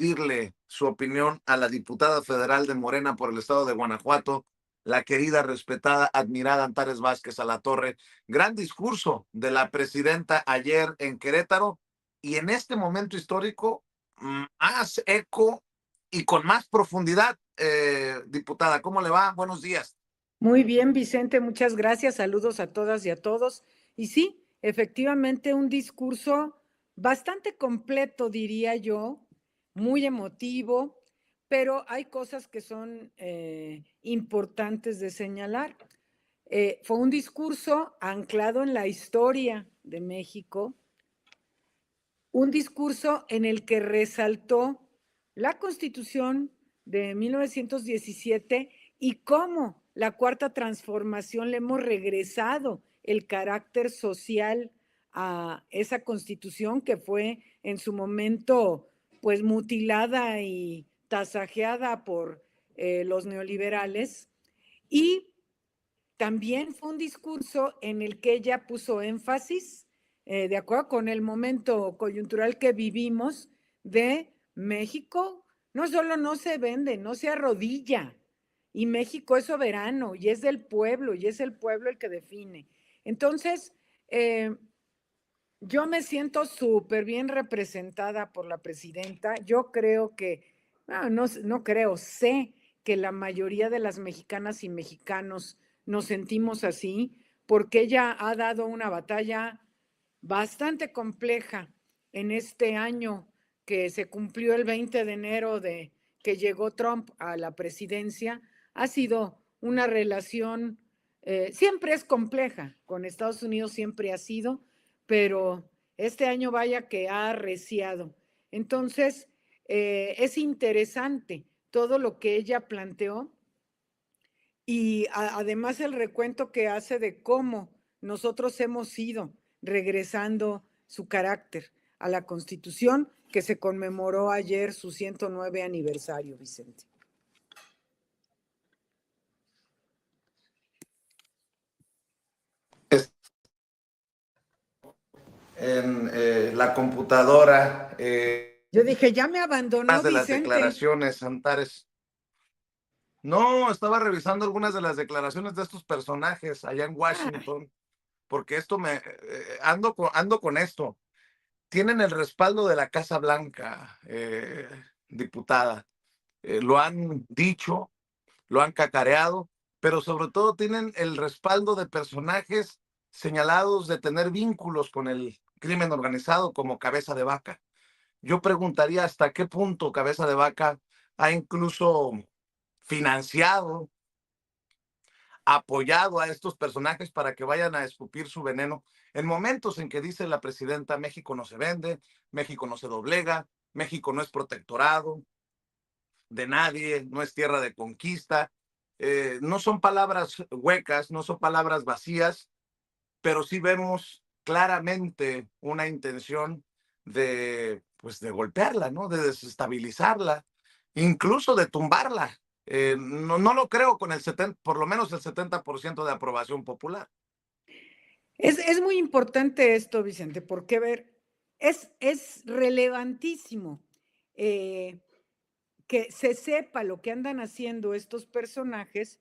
pedirle su opinión a la diputada federal de Morena por el estado de Guanajuato, la querida, respetada, admirada Antares Vázquez Alatorre. Gran discurso de la presidenta ayer en Querétaro y en este momento histórico más eco y con más profundidad. Diputada, ¿cómo le va? Buenos días. Muy bien, Vicente, muchas gracias. Saludos a todas y a todos. Y sí, efectivamente, un discurso bastante completo, diría yo, muy emotivo, pero hay cosas que son importantes de señalar. Fue un discurso anclado en la historia de México, un discurso en el que resaltó la Constitución de 1917 y cómo la Cuarta Transformación le hemos regresado el carácter social a esa Constitución que fue en su momento pues mutilada y tasajeada por los neoliberales. Y también fue un discurso en el que ella puso énfasis, de acuerdo con el momento coyuntural que vivimos, de México. No solo no se vende, no se arrodilla. Y México es soberano y es del pueblo y es el pueblo el que define. Entonces, yo me siento súper bien representada por la presidenta. Yo creo que, no creo, sé que la mayoría de las mexicanas y mexicanos nos sentimos así, porque ella ha dado una batalla bastante compleja en este año que se cumplió el 20 de enero de que llegó Trump a la presidencia. Ha sido una relación, siempre es compleja, con Estados Unidos siempre ha sido, pero este año vaya que ha arreciado. Entonces, es interesante todo lo que ella planteó y además el recuento que hace de cómo nosotros hemos ido regresando su carácter a la Constitución que se conmemoró ayer su 109 aniversario, Vicente. En la computadora, Yo dije, ya me más abandonó de las Vicente. declaraciones, Antares. No, estaba revisando algunas de las declaraciones de estos personajes allá en Ay, Washington, porque ando con esto. Tienen el respaldo de la Casa Blanca, diputada. Lo han dicho, lo han cacareado, pero sobre todo tienen el respaldo de personajes señalados de tener vínculos con el crimen organizado como Cabeza de Vaca. Yo preguntaría hasta qué punto Cabeza de Vaca ha incluso financiado, apoyado a estos personajes para que vayan a escupir su veneno en momentos en que dice la presidenta: México no se vende, México no se doblega, México no es protectorado de nadie, no es tierra de conquista. No son palabras huecas, no son palabras vacías, pero sí vemos claramente una intención de, pues, de golpearla, ¿no? De desestabilizarla, incluso de tumbarla. No lo creo con el 70, por lo menos el 70% de aprobación popular. es muy importante esto, Vicente, porque, ver, es relevantísimo eh, que se sepa lo que andan haciendo estos personajes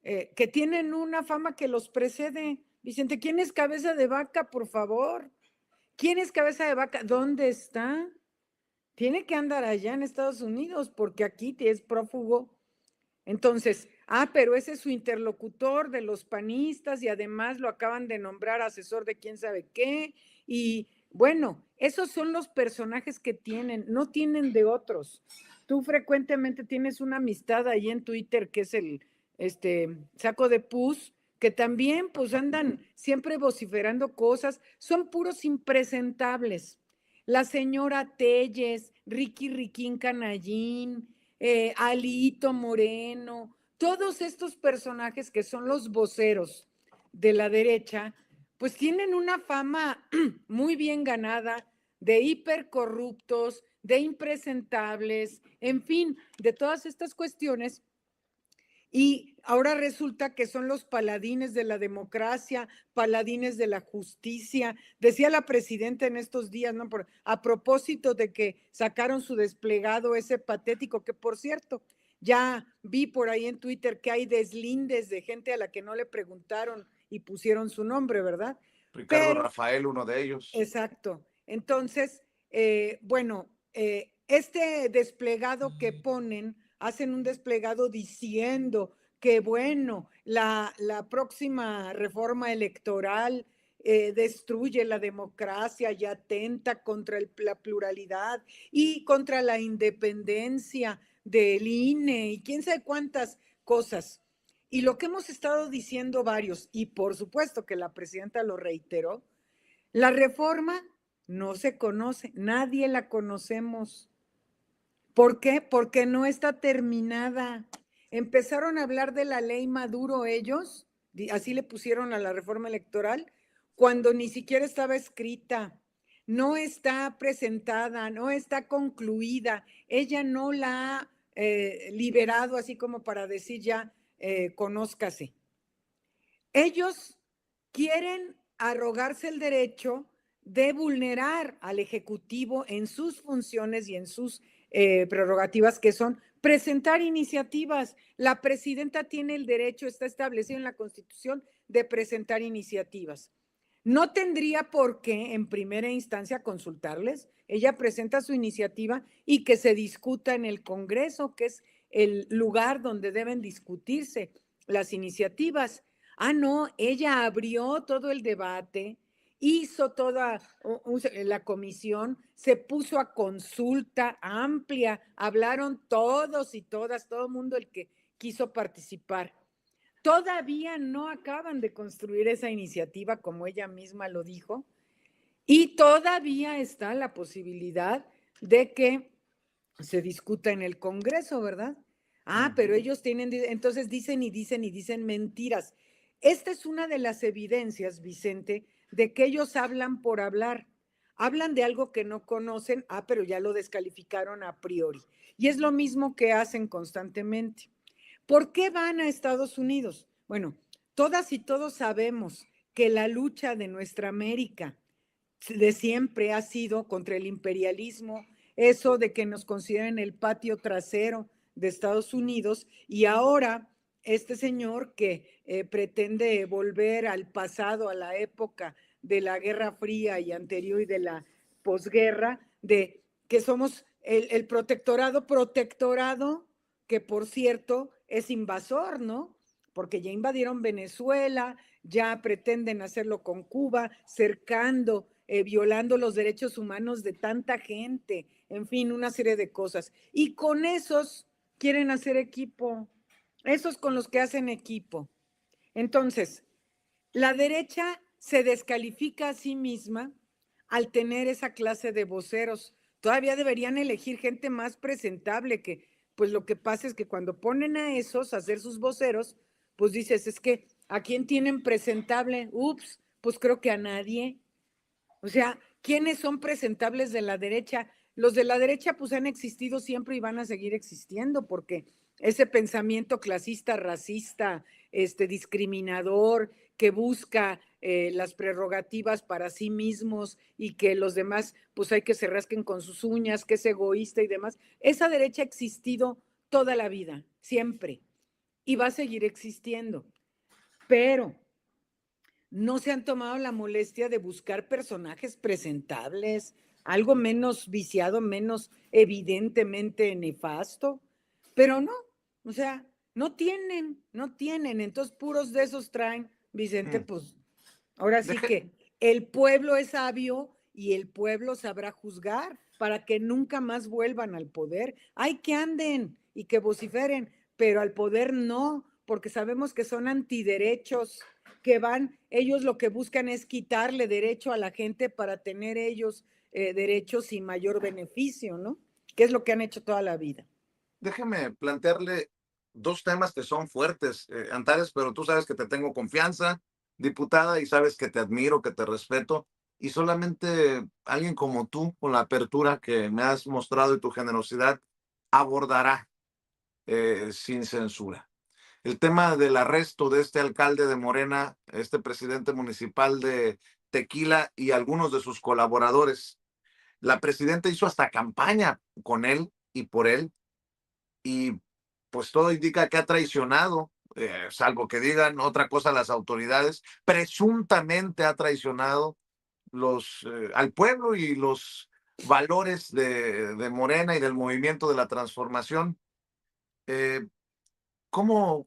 que tienen una fama que los precede. Vicente, ¿quién es Cabeza de Vaca, por favor? ¿Quién es Cabeza de Vaca? ¿Dónde está? Tiene que andar allá en Estados Unidos porque aquí es prófugo. Entonces, pero ese es su interlocutor de los panistas y además lo acaban de nombrar asesor de quién sabe qué. Y bueno, esos son los personajes que tienen, no tienen de otros. Tú frecuentemente tienes una amistad ahí en Twitter que es el saco de pus, que también pues andan siempre vociferando cosas, son puros impresentables. La señora Telles, Ricky Riquín Canallín, Alito Moreno, todos estos personajes que son los voceros de la derecha, pues tienen una fama muy bien ganada de hipercorruptos, de impresentables, en fin, de todas estas cuestiones Y ahora resulta que son los paladines de la democracia, paladines de la justicia. Decía la presidenta en estos días, ¿no? A propósito de que sacaron su desplegado ese patético, que por cierto, ya vi por ahí en Twitter que hay deslindes de gente a la que no le preguntaron y pusieron su nombre, ¿verdad? Ricardo Pero, Rafael, uno de ellos. exacto. Entonces, bueno, este desplegado que ponen, hacen un desplegado diciendo que, bueno, la próxima reforma electoral destruye la democracia y atenta contra la pluralidad y contra la independencia del INE y quién sabe cuántas cosas. Y lo que hemos estado diciendo varios, y por supuesto que la presidenta lo reiteró, la reforma no se conoce, nadie la conocemos. ¿Por qué? Porque no está terminada. Empezaron a hablar de la ley Maduro ellos, así le pusieron a la reforma electoral, cuando ni siquiera estaba escrita, no está presentada, no está concluida, ella no la ha liberado así como para decir ya, conózcase. Ellos quieren arrogarse el derecho de vulnerar al Ejecutivo en sus funciones y en sus prerrogativas, que son presentar iniciativas. La presidenta tiene el derecho, está establecido en la Constitución, de presentar iniciativas. No tendría por qué en primera instancia consultarles. Ella presenta su iniciativa y que se discuta en el Congreso, que es el lugar donde deben discutirse las iniciativas. Ah, no, ella abrió todo el debate, hizo toda la comisión, se puso a consulta amplia, hablaron todos y todas, todo el mundo el que quiso participar. Todavía no acaban de construir esa iniciativa, como ella misma lo dijo, y todavía está la posibilidad de que se discuta en el Congreso, ¿verdad? Ah, pero ellos tienen, entonces dicen y dicen y dicen mentiras. Esta es una de las evidencias, Vicente, de que ellos hablan por hablar. Hablan de algo que no conocen, pero ya lo descalificaron a priori. Y es lo mismo que hacen constantemente. ¿Por qué van a Estados Unidos? Bueno, todas y todos sabemos que la lucha de nuestra América de siempre ha sido contra el imperialismo, eso de que nos consideren el patio trasero de Estados Unidos, y ahora este señor que pretende volver al pasado, a la época de la Guerra Fría y anterior y de la posguerra, de que somos el protectorado, que por cierto es invasor, ¿no? Porque ya invadieron Venezuela, ya pretenden hacerlo con Cuba, cercando, violando los derechos humanos de tanta gente, en fin, una serie de cosas. Y con esos quieren hacer equipo, esos con los que hacen equipo. Entonces, la derecha se descalifica a sí misma al tener esa clase de voceros. Todavía deberían elegir gente más presentable, que pues lo que pasa es que cuando ponen a esos a hacer sus voceros, pues dices, es que ¿a quién tienen presentable? Ups, pues creo que a nadie. O sea, ¿quiénes son presentables de la derecha? Los de la derecha pues han existido siempre y van a seguir existiendo porque ese pensamiento clasista, racista, discriminador, que busca las prerrogativas para sí mismos y que los demás pues hay que se rasquen con sus uñas, que es egoísta y demás. Esa derecha ha existido toda la vida, siempre, y va a seguir existiendo. Pero no se han tomado la molestia de buscar personajes presentables, algo menos viciado, menos evidentemente nefasto, pero no, o sea, no tienen, entonces puros de esos traen, Vicente, pues ahora sí Deje, que el pueblo es sabio y el pueblo sabrá juzgar para que nunca más vuelvan al poder. Hay que anden y que vociferen, pero al poder no, porque sabemos que son antiderechos, que van, ellos lo que buscan es quitarle derecho a la gente para tener ellos derechos y mayor beneficio, ¿no? Que es lo que han hecho toda la vida. déjeme plantearle dos temas que son fuertes, Antares, pero tú sabes que te tengo confianza, diputada, y sabes que te admiro, que te respeto, y solamente alguien como tú, con la apertura que me has mostrado y tu generosidad, abordará sin censura. el tema del arresto de este alcalde de Morena, este presidente municipal de Tequila y algunos de sus colaboradores. La presidenta hizo hasta campaña con él y por él, y pues todo indica que ha traicionado, salvo que digan otra cosa las autoridades, presuntamente ha traicionado al pueblo y los valores de Morena y del movimiento de la transformación. Eh,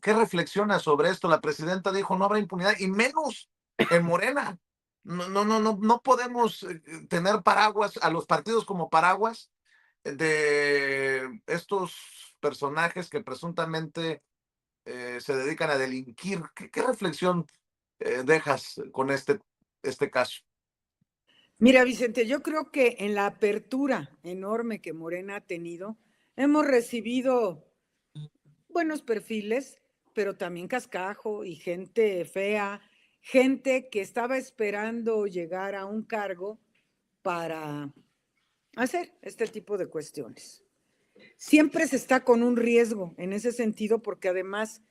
¿Qué reflexiona sobre esto? La presidenta dijo no habrá impunidad y menos en Morena. No podemos tener paraguas, a los partidos como paraguas de estos personajes que presuntamente se dedican a delinquir. ¿Qué reflexión dejas con este caso? Mira, Vicente, yo creo que en la apertura enorme que Morena ha tenido, hemos recibido buenos perfiles, pero también cascajo y gente fea, gente que estaba esperando llegar a un cargo para hacer este tipo de cuestiones. Siempre se está con un riesgo en ese sentido porque además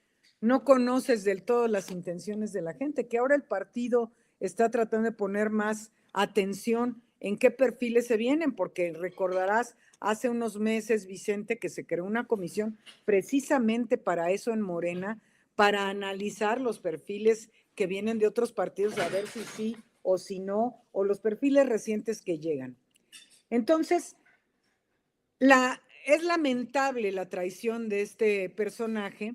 no conoces del todo las intenciones de la gente, que ahora el partido está tratando de poner más atención en qué perfiles se vienen, porque recordarás hace unos meses, Vicente, que se creó una comisión precisamente para eso en Morena, para analizar los perfiles que vienen de otros partidos, a ver si sí o si no, o los perfiles recientes que llegan. Entonces, es lamentable la traición de este personaje,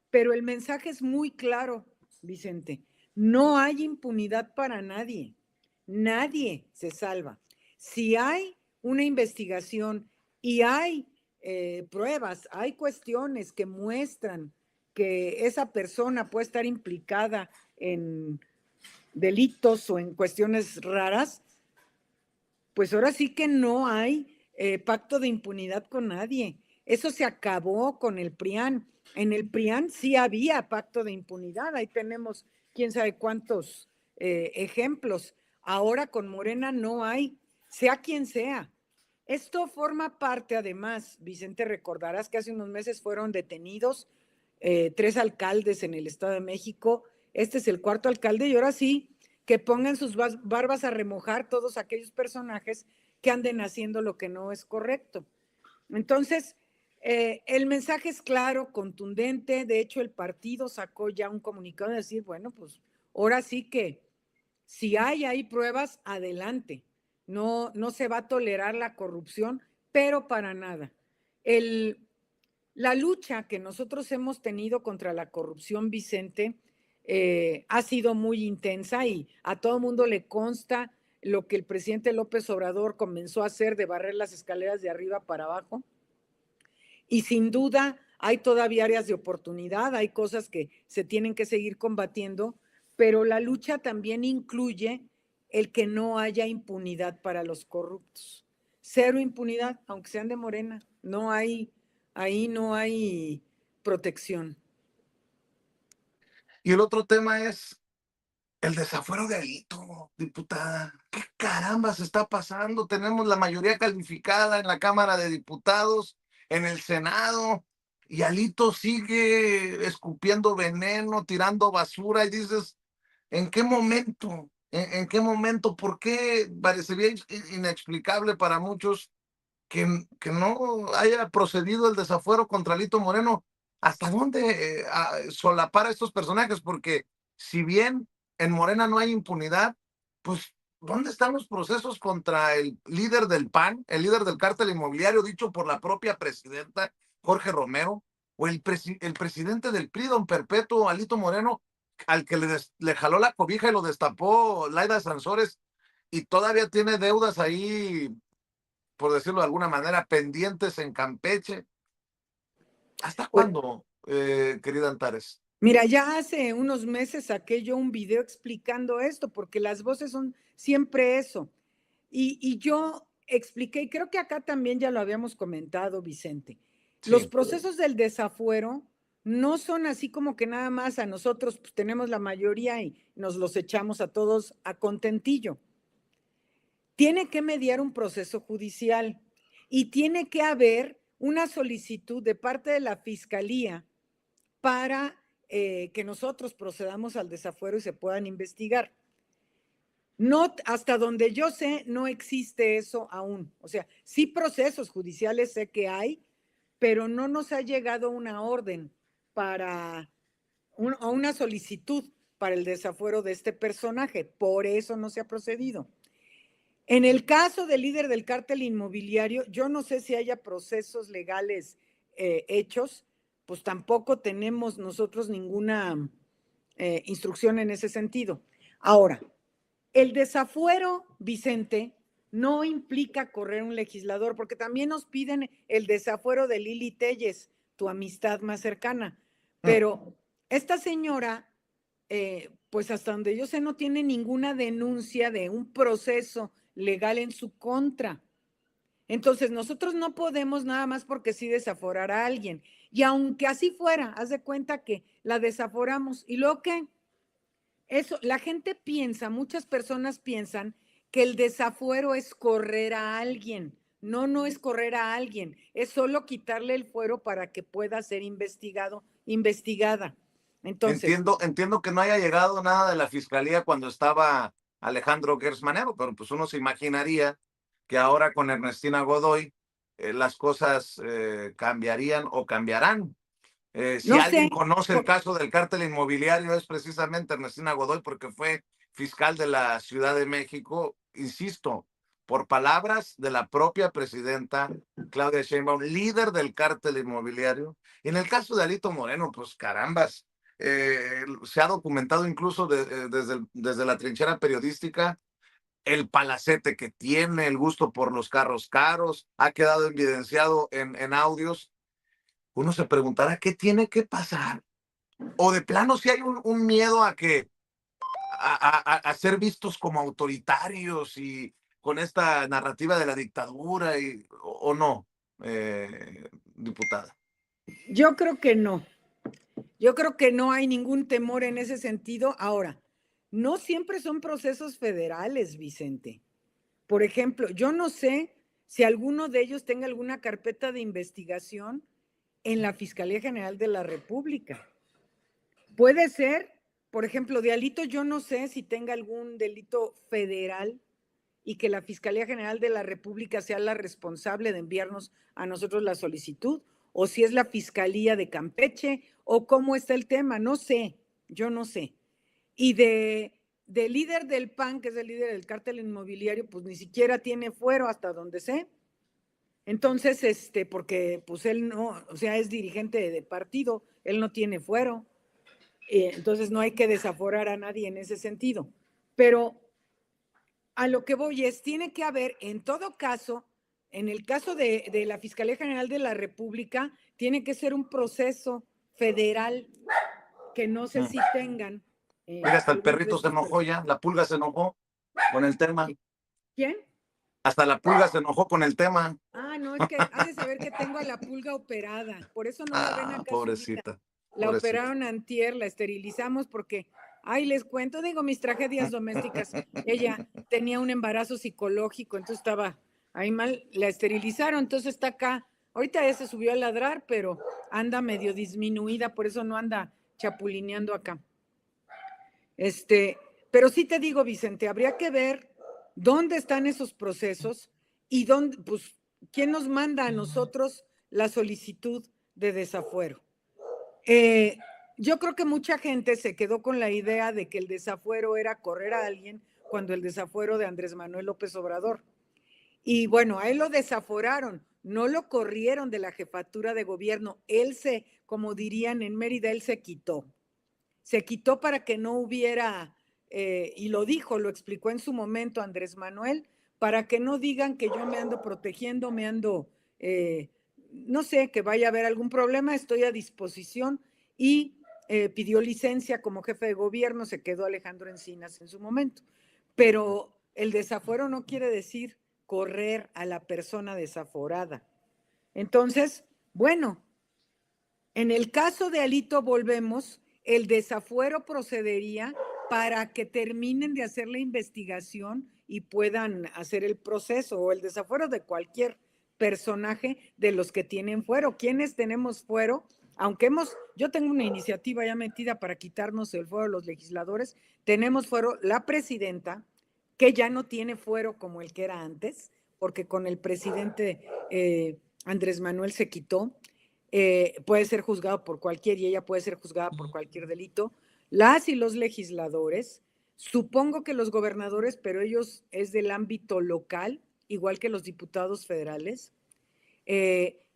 pero el mensaje es muy claro, Vicente. No hay impunidad para nadie. Nadie se salva. Si hay una investigación y hay pruebas, hay cuestiones que muestran que esa persona puede estar implicada en delitos o en cuestiones raras, pues ahora sí que no hay pacto de impunidad con nadie. Eso se acabó con el PRIAN. En el PRIAN sí había pacto de impunidad. Ahí tenemos quién sabe cuántos ejemplos. Ahora con Morena no hay, sea quien sea. Esto forma parte, además, Vicente, recordarás que hace unos meses fueron detenidos 3 alcaldes en el Estado de México. Este es el 4º alcalde y ahora sí, que pongan sus barbas a remojar todos aquellos personajes que anden haciendo lo que no es correcto. Entonces, el mensaje es claro, contundente. De hecho, el partido sacó ya un comunicado de decir, bueno, pues ahora sí que si hay ahí pruebas, adelante. No se va a tolerar la corrupción, pero para nada. La lucha que nosotros hemos tenido contra la corrupción, Vicente, ha sido muy intensa y a todo mundo le consta lo que el presidente López Obrador comenzó a hacer de barrer las escaleras de arriba para abajo. Y sin duda hay todavía áreas de oportunidad, hay cosas que se tienen que seguir combatiendo, pero la lucha también incluye el que no haya impunidad para los corruptos. Cero impunidad, aunque sean de Morena, no hay, ahí no hay protección. Y el otro tema es el desafuero de Alito, diputada. ¿Qué carambas está pasando? Tenemos la mayoría calificada en la Cámara de Diputados, en el Senado, y Alito sigue escupiendo veneno, tirando basura, y dices, ¿en qué momento? ¿En qué momento? ¿Por qué parecería inexplicable para muchos que no haya procedido el desafuero contra Alito Moreno? ¿Hasta dónde solapar a estos personajes? Porque si bien en Morena no hay impunidad, pues ¿dónde están los procesos contra el líder del PAN, el líder del cártel inmobiliario, dicho por la propia presidenta Jorge Romero, o el presidente del PRI, don Perpetuo Alito Moreno, al que le jaló la cobija y lo destapó Laida Sansores, y todavía tiene deudas ahí, por decirlo de alguna manera, pendientes en Campeche? ¿Hasta cuándo, querida Antares? Mira, ya hace unos meses saqué yo un video explicando esto, porque las voces son siempre eso. Y yo expliqué, y creo que acá también ya lo habíamos comentado, Vicente, los Sí. procesos del desafuero no son así como que nada más a nosotros pues, tenemos la mayoría y nos los echamos a todos a contentillo. Tiene que mediar un proceso judicial y tiene que haber una solicitud de parte de la Fiscalía para que nosotros procedamos al desafuero y se puedan investigar. No, hasta donde yo sé, no existe eso aún. O sea, sí procesos judiciales sé que hay, pero no nos ha llegado una orden para, o una solicitud para el desafuero de este personaje. Por eso no se ha procedido. En el caso del líder del cártel inmobiliario, yo no sé si haya procesos legales hechos, pues tampoco tenemos nosotros ninguna instrucción en ese sentido. Ahora, el desafuero, Vicente, no implica correr un legislador, porque también nos piden el desafuero de Lili Telles, tu amistad más cercana. Pero esta señora, pues hasta donde yo sé, no tiene ninguna denuncia de un proceso legal en su contra. Entonces, nosotros no podemos nada más porque sí desaforar a alguien. Y aunque así fuera, haz de cuenta que la desaforamos. ¿Y luego qué? Eso, la gente piensa, muchas personas piensan que el desafuero es correr a alguien. No, no es correr a alguien, es solo quitarle el fuero para que pueda ser investigado, investigada. Entonces, Entiendo que no haya llegado nada de la fiscalía cuando estaba Alejandro Gertz Manero, pero pues uno se imaginaría que ahora con Ernestina Godoy las cosas cambiarían o cambiarán. Si no alguien sé, conoce el caso del cártel inmobiliario es precisamente Ernestina Godoy porque fue fiscal de la Ciudad de México, insisto, por palabras de la propia presidenta Claudia Sheinbaum, líder del cártel inmobiliario. Y en el caso de Alito Moreno, pues carambas, se ha documentado incluso desde la trinchera periodística el palacete que tiene, el gusto por los carros caros, ha quedado evidenciado en audios. Uno se preguntará qué tiene que pasar. O de plano si hay un miedo a que a ser vistos como autoritarios y con esta narrativa de la dictadura o no, diputada. yo creo que no. Yo creo que no hay ningún temor en ese sentido. Ahora, no siempre son procesos federales, Vicente. Por ejemplo, yo no sé si alguno de ellos tenga alguna carpeta de investigación en la Fiscalía General de la República. Puede ser, por ejemplo, de Alito, yo no sé si tenga algún delito federal y que la Fiscalía General de la República sea la responsable de enviarnos a nosotros la solicitud, o si es la Fiscalía de Campeche, o cómo está el tema, no sé, yo no sé. Y de líder del PAN, que es el líder del cártel inmobiliario, pues ni siquiera tiene fuero hasta donde sé. Entonces, porque pues él no, o sea, es dirigente de partido, él no tiene fuero. Entonces no hay que desaforar a nadie en ese sentido. Pero a lo que voy es, tiene que haber, en todo caso, en el caso de la Fiscalía General de la República, tiene que ser un proceso federal que no sé si tengan. Mira, hasta el Algunos de perrito se estos enojó ya, la pulga se enojó con el tema. ¿Quién? Hasta la pulga se enojó con el tema. Ah, no, es que ha de saber que tengo a la pulga operada, por eso no la ven acá subida. Pobrecita, La pobrecita. operaron antier, la esterilizamos porque, ay, les cuento, digo, mis tragedias domésticas. Ella tenía un embarazo psicológico, entonces estaba ahí mal, la esterilizaron, entonces está acá. Ahorita ya se subió a ladrar, pero anda medio disminuida, por eso no anda chapulineando acá. Pero sí te digo, Vicente, habría que ver dónde están esos procesos y dónde, pues, quién nos manda a nosotros la solicitud de desafuero. Yo creo que mucha gente se quedó con la idea de que el desafuero era correr a alguien cuando el desafuero de Andrés Manuel López Obrador. Y bueno, a él lo desaforaron, no lo corrieron de la jefatura de gobierno. Él se, como dirían en Mérida, él se quitó. Se quitó para que no hubiera, y lo dijo, lo explicó en su momento Andrés Manuel, para que no digan que yo me ando protegiendo, me ando, no sé, que vaya a haber algún problema, estoy a disposición y pidió licencia como jefe de gobierno, se quedó Alejandro Encinas en su momento. Pero el desafuero no quiere decir correr a la persona desaforada. Entonces, bueno, en el caso de Alito volvemos, el desafuero procedería para que terminen de hacer la investigación y puedan hacer el proceso o el desafuero de cualquier personaje de los que tienen fuero. ¿Quiénes tenemos fuero? aunque yo tengo una iniciativa ya metida para quitarnos el fuero de los legisladores, tenemos fuero la presidenta, que ya no tiene fuero como el que era antes, porque con el presidente Andrés Manuel se quitó, puede ser juzgado por cualquier, y ella puede ser juzgada por cualquier delito, las y los legisladores, supongo que los gobernadores, pero ellos es del ámbito local, igual que los diputados federales,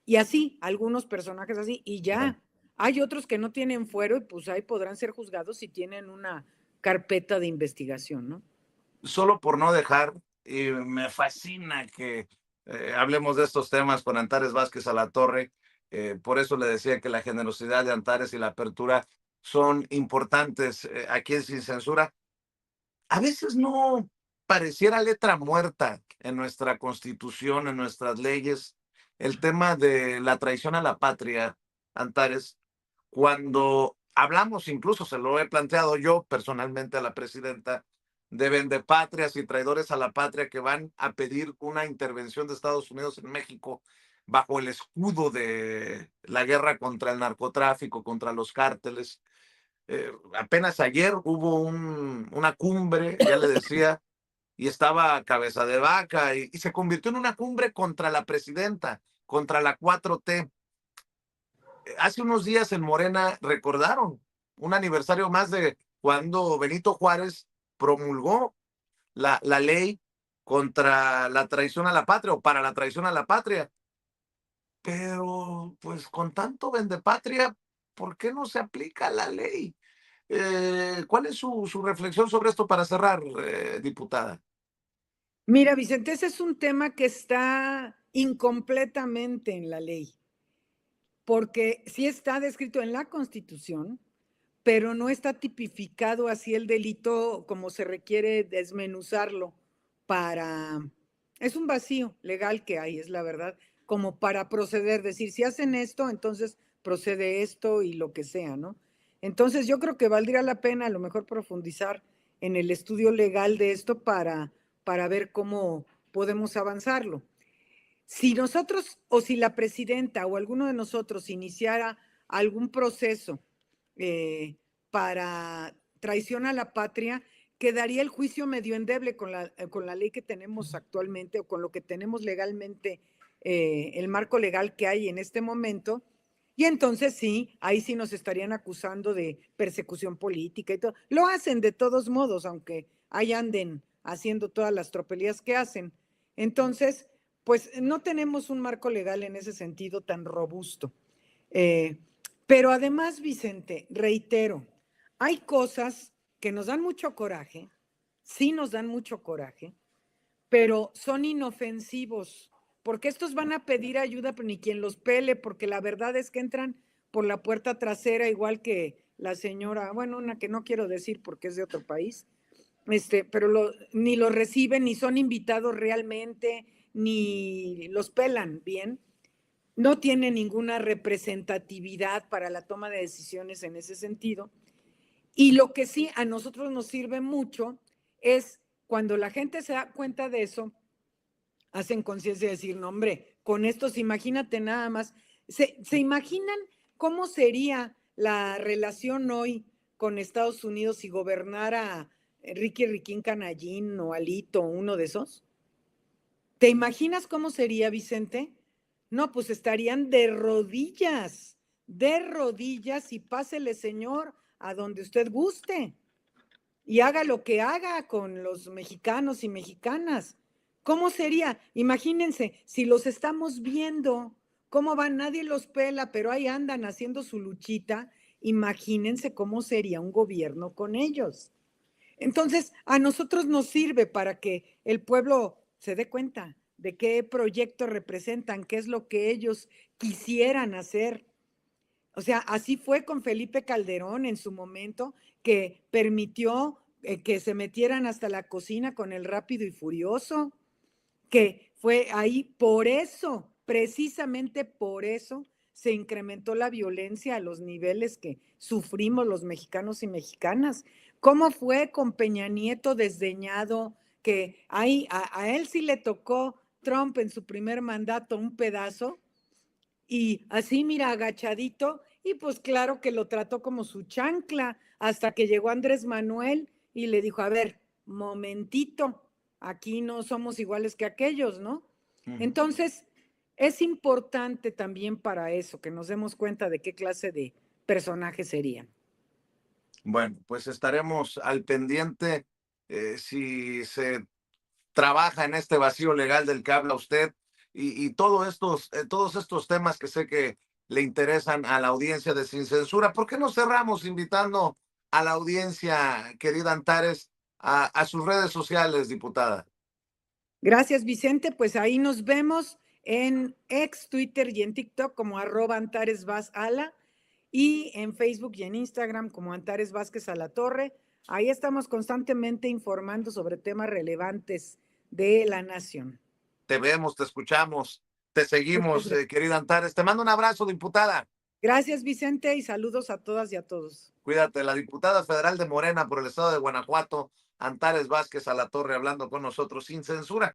y así, algunos personajes así, y ya. Hay otros que no tienen fuero y pues ahí podrán ser juzgados si tienen una carpeta de investigación, ¿no? Solo por no dejar, y me fascina que hablemos de estos temas con Antares Vázquez Alatorre, por eso le decía que la generosidad de Antares y la apertura son importantes aquí en Sin Censura. A veces no pareciera letra muerta en nuestra constitución, en nuestras leyes, el tema de la traición a la patria, Antares, cuando hablamos, incluso se lo he planteado yo personalmente a la presidenta, de vendepatrias y traidores a la patria que van a pedir una intervención de Estados Unidos en México bajo el escudo de la guerra contra el narcotráfico, contra los cárteles. Apenas ayer hubo una cumbre, ya le decía, y estaba Cabeza de Vaca, y se convirtió en una cumbre contra la presidenta, contra la 4T. Hace unos días en Morena recordaron un aniversario más de cuando Benito Juárez promulgó la ley contra la traición a la patria o para la traición a la patria. Pero, pues, con tanto vendepatria, ¿por qué no se aplica la ley? ¿Cuál es su reflexión sobre esto para cerrar, diputada? Mira, Vicente, ese es un tema que está incompletamente en la ley, porque sí está descrito en la Constitución, pero no está tipificado así el delito como se requiere desmenuzarlo para... Es un vacío legal que hay, es la verdad, como para proceder, decir, si hacen esto, entonces procede esto y lo que sea, ¿no? Entonces yo creo que valdría la pena a lo mejor profundizar en el estudio legal de esto para ver cómo podemos avanzarlo. Si nosotros o si la presidenta o alguno de nosotros iniciara algún proceso para traición a la patria, quedaría el juicio medio endeble con la ley que tenemos actualmente o con lo que tenemos legalmente, el marco legal que hay en este momento. Y entonces sí, ahí sí nos estarían acusando de persecución política y todo. Lo hacen de todos modos, aunque ahí anden haciendo todas las tropelías que hacen. Entonces, pues no tenemos un marco legal en ese sentido tan robusto. Pero además, Vicente, reitero, hay cosas que nos dan mucho coraje, sí nos dan mucho coraje, pero son inofensivos, porque estos van a pedir ayuda, pero ni quien los pele, porque la verdad es que entran por la puerta trasera, igual que la señora, bueno, una que no quiero decir porque es de otro país, pero ni los reciben, ni son invitados realmente, ni los pelan bien. No tiene ninguna representatividad para la toma de decisiones en ese sentido. Y lo que sí a nosotros nos sirve mucho es cuando la gente se da cuenta de eso, hacen conciencia de decir, no, hombre, con estos, imagínate nada más, ¿se imaginan cómo sería la relación hoy con Estados Unidos si gobernara Ricky Riquín Canallín o Alito, uno de esos? ¿Te imaginas cómo sería, Vicente? No, pues estarían de rodillas y pásele, señor, a donde usted guste y haga lo que haga con los mexicanos y mexicanas. ¿Cómo sería? Imagínense, si los estamos viendo, cómo van, nadie los pela, pero ahí andan haciendo su luchita, imagínense cómo sería un gobierno con ellos. Entonces, a nosotros nos sirve para que el pueblo se dé cuenta de qué proyecto representan, qué es lo que ellos quisieran hacer. O sea, así fue con Felipe Calderón en su momento, que permitió que se metieran hasta la cocina con el Rápido y Furioso, que fue ahí por eso, precisamente por eso, se incrementó la violencia a los niveles que sufrimos los mexicanos y mexicanas. ¿Cómo fue con Peña Nieto desdeñado? Que ahí a él sí le tocó Trump en su primer mandato un pedazo, y así, mira, agachadito, y pues claro que lo trató como su chancla, hasta que llegó Andrés Manuel y le dijo, a ver, momentito, aquí no somos iguales que aquellos, ¿no? Entonces, es importante también para eso, que nos demos cuenta de qué clase de personajes serían. Bueno, pues estaremos al pendiente si se trabaja en este vacío legal del que habla usted y todos estos temas que sé que le interesan a la audiencia de Sin Censura. ¿Por qué no cerramos invitando a la audiencia, querida Antares, a sus redes sociales, diputada? Gracias, Vicente. Pues ahí nos vemos en ex Twitter y en TikTok como @AntaresVazAla y en Facebook y en Instagram como Antares Vázquez a la Torre. Ahí estamos constantemente informando sobre temas relevantes de la nación. Te vemos, te escuchamos, te Muchas seguimos, gracias. querida Antares. Te mando un abrazo, diputada. Gracias, Vicente, y saludos a todas y a todos. Cuídate, la diputada federal de Morena por el estado de Guanajuato, Antares Vázquez a la Torre, hablando con nosotros sin censura.